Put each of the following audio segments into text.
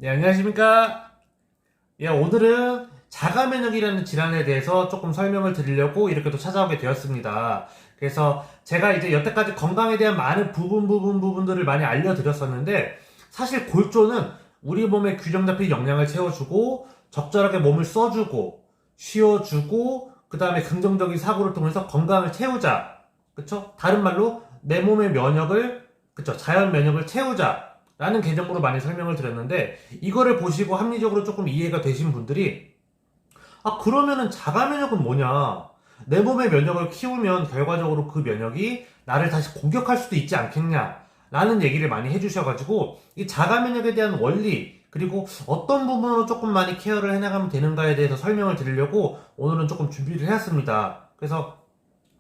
네, 안녕하십니까. 예, 오늘은 자가면역이라는 질환에 대해서 조금 설명을 드리려고 이렇게 또 찾아오게 되었습니다. 그래서 제가 이제 여태까지 건강에 대한 많은 부분들을 많이 알려드렸었는데, 사실 골조는 우리 몸에 균형 잡힌 영양을 채워주고, 적절하게 몸을 써주고, 쉬어주고, 그 다음에 긍정적인 사고를 통해서 건강을 채우자. 그쵸? 다른 말로 내 몸의 면역을, 그쵸? 자연 면역을 채우자. 라는 개념으로 많이 설명을 드렸는데, 이거를 보시고 합리적으로 조금 이해가 되신 분들이, 그러면은 자가면역은 뭐냐? 내 몸의 면역을 키우면 결과적으로 그 면역이 나를 다시 공격할 수도 있지 않겠냐? 라는 얘기를 많이 해주셔가지고, 이 자가면역에 대한 원리, 그리고 어떤 부분으로 조금 많이 케어를 해나가면 되는가에 대해서 설명을 드리려고 오늘은 조금 준비를 해왔습니다. 그래서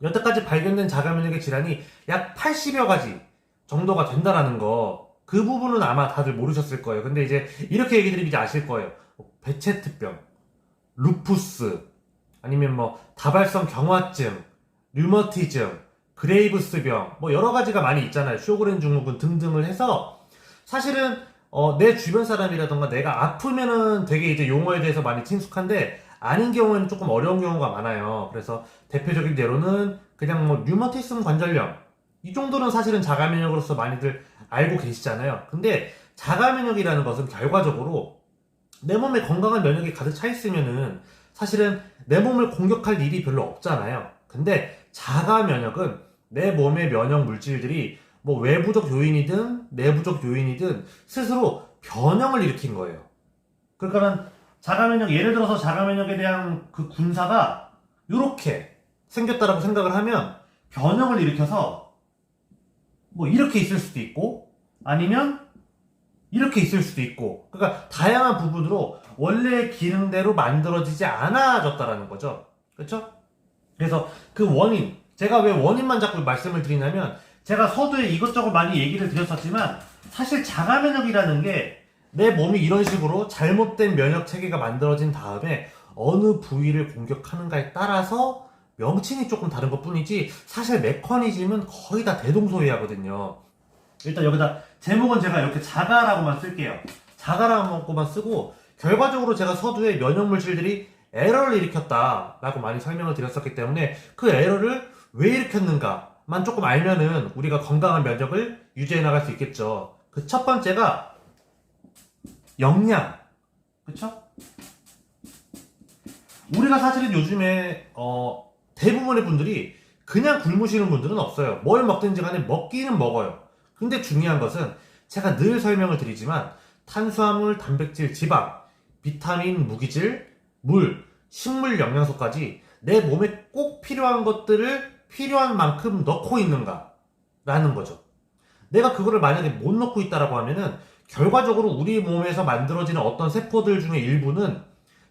여태까지 발견된 자가면역의 질환이 약 80여 가지 정도가 된다라는 거, 그 부분은 아마 다들 모르셨을 거예요. 근데 이제 이렇게 얘기 드리면 이제 아실 거예요. 베체트병, 루푸스, 아니면 뭐 다발성 경화증, 류머티즘, 그레이브스병, 뭐 여러 가지가 많이 있잖아요. 쇼그렌 증후군 등등을 해서 사실은 내 주변 사람이라던가 내가 아프면은 되게 이제 용어에 대해서 많이 친숙한데 아닌 경우에는 조금 어려운 경우가 많아요. 그래서 대표적인 예로는 그냥 뭐 류머티즘 관절염 이 정도는 사실은 자가면역으로서 많이들 알고 계시잖아요. 근데 자가면역이라는 것은 결과적으로 내 몸에 건강한 면역이 가득 차 있으면은 사실은 내 몸을 공격할 일이 별로 없잖아요. 근데 자가면역은 내 몸의 면역 물질들이 뭐 외부적 요인이든 내부적 요인이든 스스로 변형을 일으킨 거예요. 그러니까는 자가면역, 예를 들어서 자가면역에 대한 그 군사가 이렇게 생겼다라고 생각을 하면 변형을 일으켜서 뭐 이렇게 있을 수도 있고 아니면 이렇게 있을 수도 있고, 그러니까 다양한 부분으로 원래의 기능대로 만들어지지 않아졌다라는 거죠. 그렇죠? 그래서 그 원인, 제가 왜 원인만 자꾸 말씀을 드리냐면 제가 서두에 이것저것 많이 얘기를 드렸었지만 사실 자가면역이라는 게 내 몸이 이런 식으로 잘못된 면역 체계가 만들어진 다음에 어느 부위를 공격하는가에 따라서 명칭이 조금 다른 것 뿐이지 사실 메커니즘은 거의 다 대동소이하거든요. 일단 여기다 제목은 제가 이렇게 자가라고만 쓸게요. 자가라고만 쓰고 결과적으로 제가 서두에 면역물질들이 에러를 일으켰다라고 많이 설명을 드렸었기 때문에 그 에러를 왜 일으켰는가만 조금 알면은 우리가 건강한 면역을 유지해 나갈 수 있겠죠. 그 첫 번째가 영양. 그쵸? 우리가 사실은 요즘에 대부분의 분들이 그냥 굶으시는 분들은 없어요. 뭘 먹든지 간에 먹기는 먹어요. 근데 중요한 것은 제가 늘 설명을 드리지만 탄수화물, 단백질, 지방, 비타민, 무기질, 물, 식물 영양소까지 내 몸에 꼭 필요한 것들을 필요한 만큼 넣고 있는가? 라는 거죠. 내가 그거를 만약에 못 넣고 있다라고 하면은 결과적으로 우리 몸에서 만들어지는 어떤 세포들 중에 일부는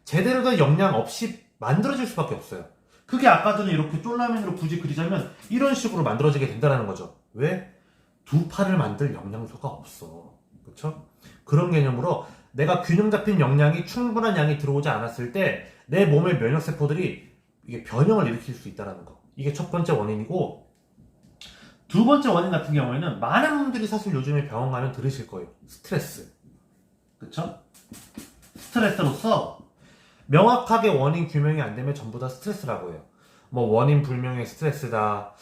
제대로 된 영양 없이 만들어질 수밖에 없어요. 그게 아까 전에 이렇게 쫄라맨으로 굳이 그리자면 이런 식으로 만들어지게 된다는 거죠. 왜? 두 팔을 만들 영양소가 없어. 그쵸? 그런 개념으로 내가 균형 잡힌 영양이 충분한 양이 들어오지 않았을 때 내 몸의 면역세포들이 이게 변형을 일으킬 수 있다는 거. 이게 첫 번째 원인이고, 두 번째 원인 같은 경우에는 많은 분들이 사실 요즘에 병원 가면 들으실 거예요. 스트레스. 그쵸? 스트레스로서 명확하게 원인 규명이 안 되면 전부 다 스트레스라고 해요. 뭐 원인 불명의 스트레스다.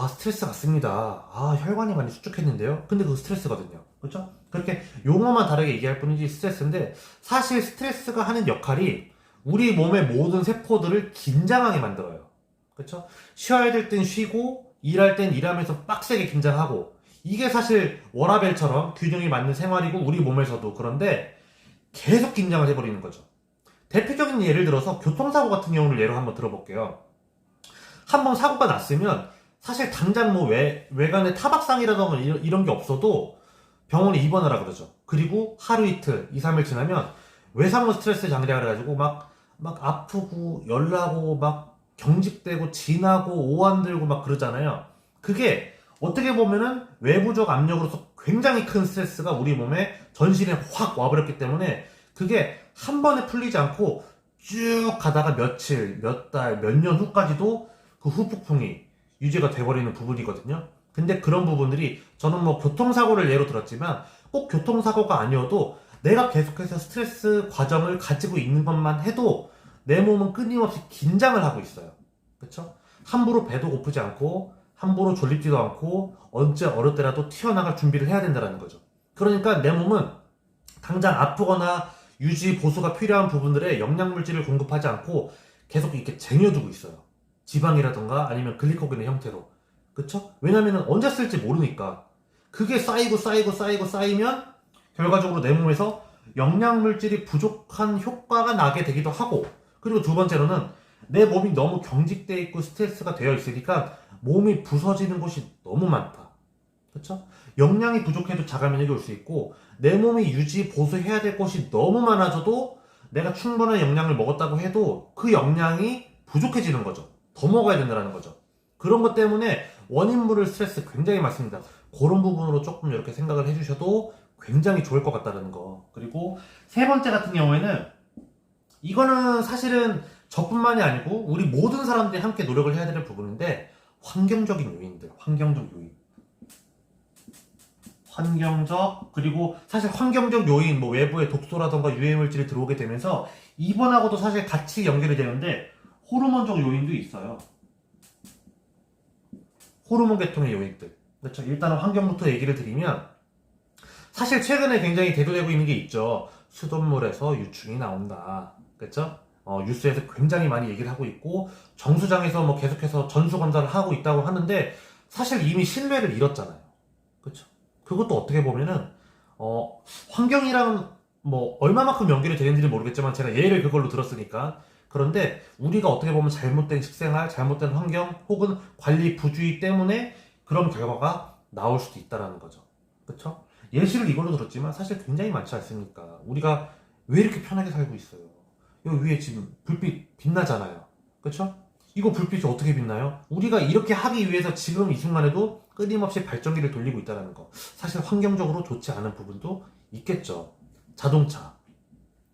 스트레스 같습니다. 혈관이 많이 수축했는데요. 근데 그거 스트레스거든요. 그렇죠? 그렇게 용어만 다르게 얘기할 뿐이지 스트레스인데 사실 스트레스가 하는 역할이 우리 몸의 모든 세포들을 긴장하게 만들어요. 그렇죠? 쉬어야 될 땐 쉬고 일할 땐 일하면서 빡세게 긴장하고 이게 사실 워라밸처럼 균형이 맞는 생활이고 우리 몸에서도 그런데 계속 긴장을 해버리는 거죠. 대표적인 예를 들어서 교통사고 같은 경우를 예로 한번 들어볼게요. 한번 사고가 났으면 사실 당장 뭐 외관에 타박상이라던가 이런 게 없어도 병원에 입원하라 그러죠. 그리고 하루 이틀, 2, 3일 지나면 외상후 스트레스 장애라 그래가지고 막 아프고 열나고 막 경직되고 진하고 오한 들고 막 그러잖아요. 그게 어떻게 보면은 외부적 압력으로서 굉장히 큰 스트레스가 우리 몸에 전신에 확 와버렸기 때문에 그게 한 번에 풀리지 않고 쭉 가다가 며칠, 몇 달, 몇 년 후까지도 그 후폭풍이 유지가 돼버리는 부분이거든요. 근데 그런 부분들이 저는 뭐 교통사고를 예로 들었지만 꼭 교통사고가 아니어도 내가 계속해서 스트레스 과정을 가지고 있는 것만 해도 내 몸은 끊임없이 긴장을 하고 있어요. 그쵸? 함부로 배도 고프지 않고 함부로 졸립지도 않고 언제 어느 때라도 튀어나갈 준비를 해야 된다는 거죠. 그러니까 내 몸은 당장 아프거나 유지 보수가 필요한 부분들에 영양물질을 공급하지 않고 계속 이렇게 쟁여두고 있어요. 지방이라던가 아니면 글리코겐의 형태로. 그쵸? 왜냐면은 언제 쓸지 모르니까. 그게 쌓이면 결과적으로 내 몸에서 영양물질이 부족한 효과가 나게 되기도 하고, 그리고 두 번째로는 내 몸이 너무 경직되어 있고 스트레스가 되어 있으니까 몸이 부서지는 곳이 너무 많다. 그쵸? 영양이 부족해도 자가 면역이 올 수 있고, 내 몸이 유지 보수해야 될 곳이 너무 많아져도 내가 충분한 영양을 먹었다고 해도 그 영양이 부족해지는 거죠. 더 먹어야 된다는 거죠. 그런 것 때문에 원인물을 스트레스 굉장히 많습니다. 그런 부분으로 조금 이렇게 생각을 해주셔도 굉장히 좋을 것 같다는 거. 그리고 세 번째 같은 경우에는 이거는 사실은 저뿐만이 아니고 우리 모든 사람들이 함께 노력을 해야 되는 부분인데, 환경적인 요인들, 환경적 요인. 환경적, 그리고 사실 환경적 요인, 뭐 외부의 독소라던가 유해물질이 들어오게 되면서 이번하고도 사실 같이 연결이 되는데 호르몬적 요인도 있어요. 호르몬 계통의 요인들. 그렇죠. 일단은 환경부터 얘기를 드리면, 사실 최근에 굉장히 대두되고 있는 게 있죠. 수돗물에서 유충이 나온다. 그렇죠? 뉴스에서 굉장히 많이 얘기를 하고 있고, 정수장에서 뭐 계속해서 전수검사를 하고 있다고 하는데, 사실 이미 신뢰를 잃었잖아요. 그렇죠? 그것도 어떻게 보면은 환경이랑 뭐 얼마만큼 연결이 되는지는 모르겠지만 제가 예를 그걸로 들었으니까. 그런데 우리가 어떻게 보면 잘못된 식생활, 잘못된 환경 혹은 관리 부주의 때문에 그런 결과가 나올 수도 있다라는 거죠. 그렇죠? 예시를 이걸로 들었지만 사실 굉장히 많지 않습니까? 우리가 왜 이렇게 편하게 살고 있어요? 여기 위에 지금 불빛 빛나잖아요. 그렇죠? 이거 불빛이 어떻게 빛나요? 우리가 이렇게 하기 위해서 지금 이 순간에도 끊임없이 발전기를 돌리고 있다는 거. 사실 환경적으로 좋지 않은 부분도 있겠죠. 자동차,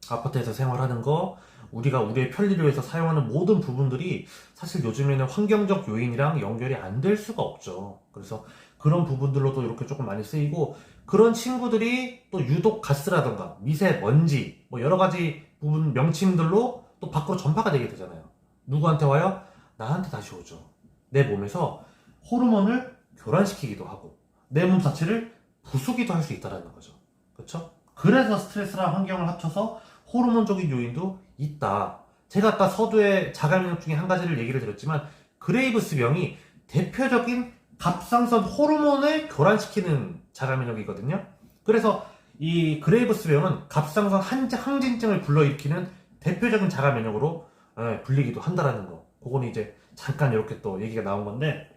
아파트에서 생활하는 거, 우리가 우리의 편리를 위해서 사용하는 모든 부분들이 사실 요즘에는 환경적 요인이랑 연결이 안 될 수가 없죠. 그래서 그런 부분들로도 이렇게 조금 많이 쓰이고, 그런 친구들이 또 유독 가스라던가 미세먼지, 뭐 여러 가지 부분 명칭들로 또 밖으로 전파가 되게 되잖아요. 누구한테 와요? 나한테 다시 오죠. 내 몸에서 호르몬을 교란시키기도 하고 내 몸 자체를 부수기도 할 수 있다는 거죠. 그렇죠? 그래서 스트레스랑 환경을 합쳐서 호르몬적인 요인도 있다. 제가 아까 서두에 자가면역 중에 한 가지를 얘기를 드렸지만, 그레이브스병이 대표적인 갑상선 호르몬을 교란시키는 자가면역이거든요. 그래서 이 그레이브스병은 갑상선 항진증을 불러일으키는 대표적인 자가면역으로 불리기도 한다라는 거. 그거는 이제 잠깐 이렇게 또 얘기가 나온 건데,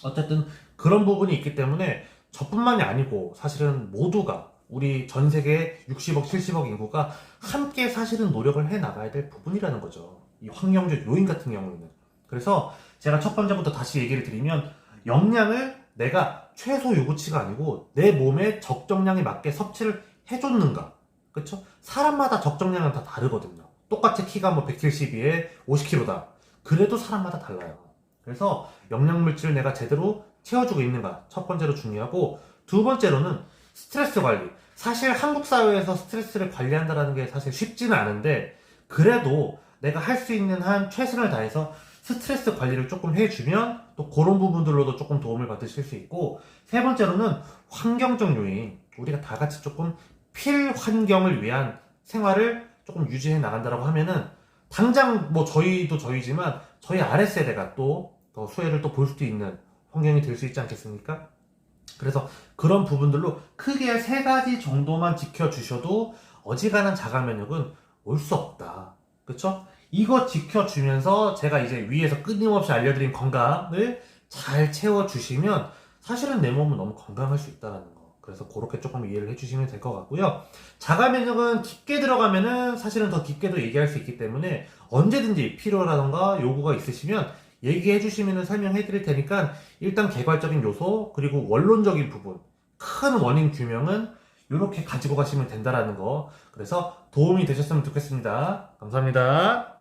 어쨌든 그런 부분이 있기 때문에 저뿐만이 아니고 사실은 모두가, 우리 전 세계 60억, 70억 인구가 함께 사실은 노력을 해 나가야 될 부분이라는 거죠. 이 환경적 요인 같은 경우에는. 그래서 제가 첫 번째부터 다시 얘기를 드리면, 영양을 내가 최소 요구치가 아니고 내 몸에 적정량에 맞게 섭취를 해줬는가. 그쵸? 사람마다 적정량은 다 다르거든요. 똑같이 키가 뭐 170에 50kg다. 그래도 사람마다 달라요. 그래서 영양물질을 내가 제대로 채워주고 있는가. 첫 번째로 중요하고, 두 번째로는 스트레스 관리. 사실 한국 사회에서 스트레스를 관리한다는 게 사실 쉽지는 않은데, 그래도 내가 할 수 있는 한 최선을 다해서 스트레스 관리를 조금 해주면 또 그런 부분들로도 조금 도움을 받으실 수 있고, 세 번째로는 환경적 요인. 우리가 다 같이 조금 필환경을 위한 생활을 조금 유지해 나간다라고 하면은, 당장 뭐 저희도 저희지만 저희 아랫세대가 또 더 수혜를 또 볼 수도 있는 환경이 될 수 있지 않겠습니까? 그래서 그런 부분들로 크게 세 가지 정도만 지켜주셔도 어지간한 자가면역은 올 수 없다. 그쵸? 이거 지켜주면서 제가 이제 위에서 끊임없이 알려드린 건강을 잘 채워주시면 사실은 내 몸은 너무 건강할 수 있다는 거. 그래서 그렇게 조금 이해를 해주시면 될 것 같고요. 자가면역은 깊게 들어가면은 사실은 더 깊게도 얘기할 수 있기 때문에 언제든지 필요라던가 요구가 있으시면 얘기해 주시면 설명해 드릴 테니까, 일단 개괄적인 요소 그리고 원론적인 부분, 큰 원인 규명은 이렇게 가지고 가시면 된다라는 거. 그래서 도움이 되셨으면 좋겠습니다. 감사합니다.